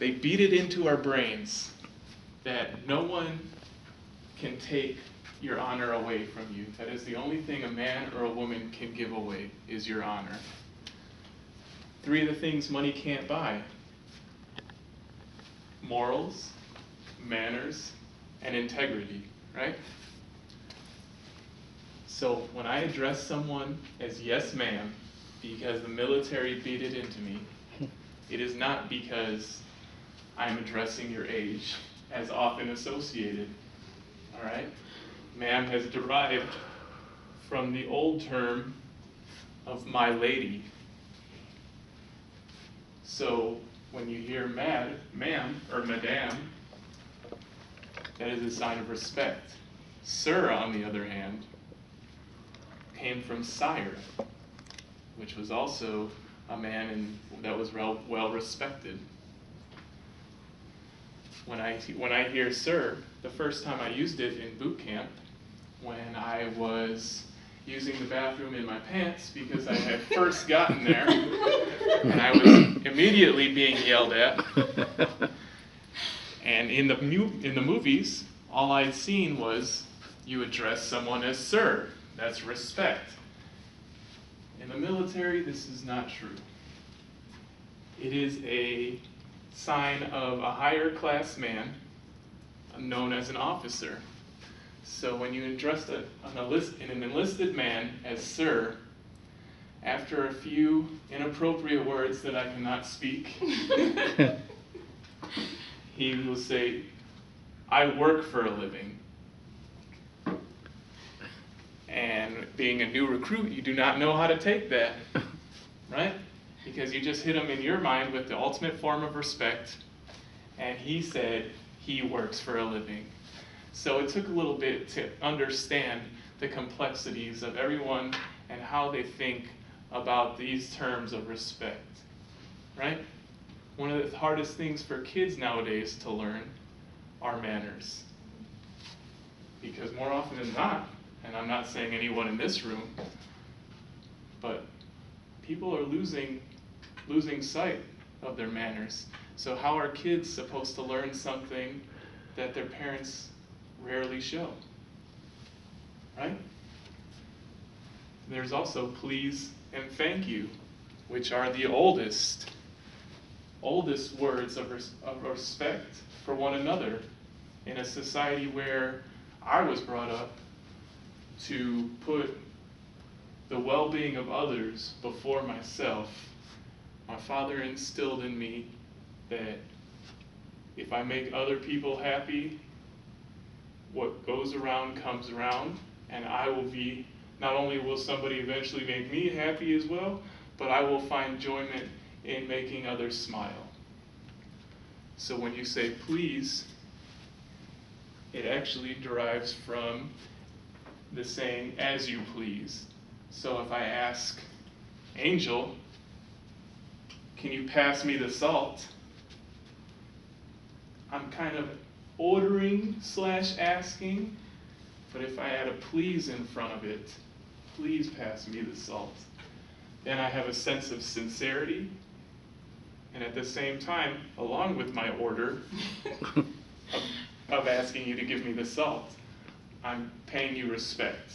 they beat it into our brains that no one can take your honor away from you. That is the only thing a man or a woman can give away, is your honor. 3 of the things money can't buy: morals, manners, and integrity, right? So when I address someone as yes ma'am because the military beat it into me, it is not because I'm addressing your age, as often associated, all right? Ma'am has derived from the old term of my lady. So when you hear ma'am, or madame, that is a sign of respect. Sir, on the other hand, came from sire, which was also a man that was well respected. When I hear sir, the first time I used it in boot camp, when I was using the bathroom in my pants because I had first gotten there, and I was immediately being yelled at. And in the movies, all I'd seen was you address someone as sir. That's respect. In the military, this is not true. It is a sign of a higher class man known as an officer. So when you address an enlisted man as sir, after a few inappropriate words that I cannot speak, he will say, "I work for a living." And being a new recruit, you do not know how to take that, right? Because you just hit him in your mind with the ultimate form of respect, and he said he works for a living. So it took a little bit to understand the complexities of everyone and how they think about these terms of respect, right? One of the hardest things for kids nowadays to learn are manners. Because more often than not, and I'm not saying anyone in this room, but people are losing sight of their manners. So how are kids supposed to learn something that their parents rarely show? Right? There's also please and thank you, which are the oldest words of respect for one another in a society where I was brought up to put the well-being of others before myself. My father instilled in me that if I make other people happy, what goes around comes around, and I will be, not only will somebody eventually make me happy as well, but I will find enjoyment in making others smile. So when you say please, it actually derives from the saying as you please. So if I ask Angel, can you pass me the salt? I'm kind of ordering / asking, but if I add a please in front of it, please pass me the salt, then I have a sense of sincerity, and at the same time, along with my order of asking you to give me the salt, I'm paying you respect.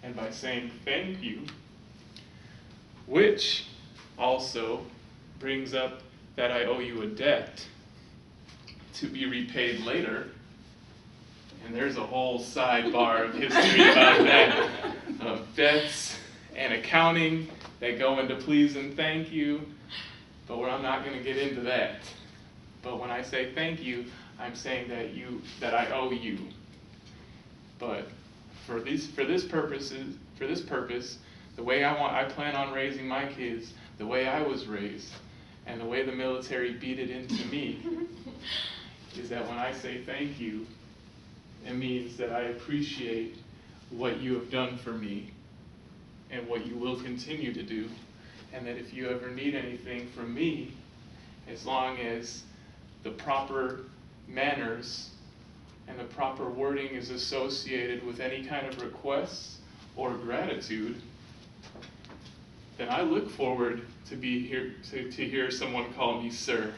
And by saying thank you, which also brings up that I owe you a debt to be repaid later, and there's a whole sidebar of history about that, of debts and accounting that go into please and thank you, but I'm not going to get into that. But when I say thank you, I'm saying that I owe you. But for this purpose, the way I plan on raising my kids, the way I was raised, and the way the military beat it into me, is that when I say thank you, it means that I appreciate what you have done for me and what you will continue to do, and that if you ever need anything from me, as long as the proper manners and the proper wording is associated with any kind of requests or gratitude, then I look forward to be here to hear someone call me sir.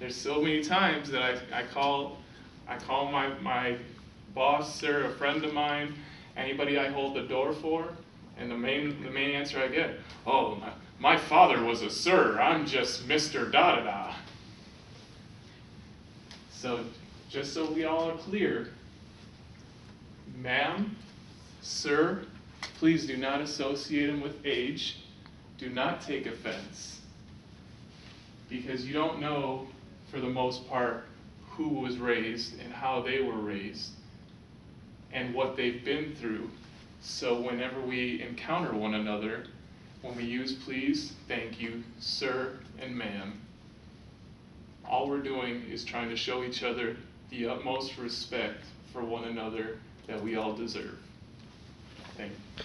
There's so many times that I call my boss, sir, a friend of mine, anybody I hold the door for, and the main answer I get, oh, my father was a sir, I'm just Mr. Da-da-da. So, just so we all are clear, ma'am, sir, please do not associate him with age. Do not take offense. Because you don't know, for the most part, who was raised and how they were raised and what they've been through. So whenever we encounter one another, when we use please, thank you, sir, and ma'am, all we're doing is trying to show each other the utmost respect for one another that we all deserve. Thank you.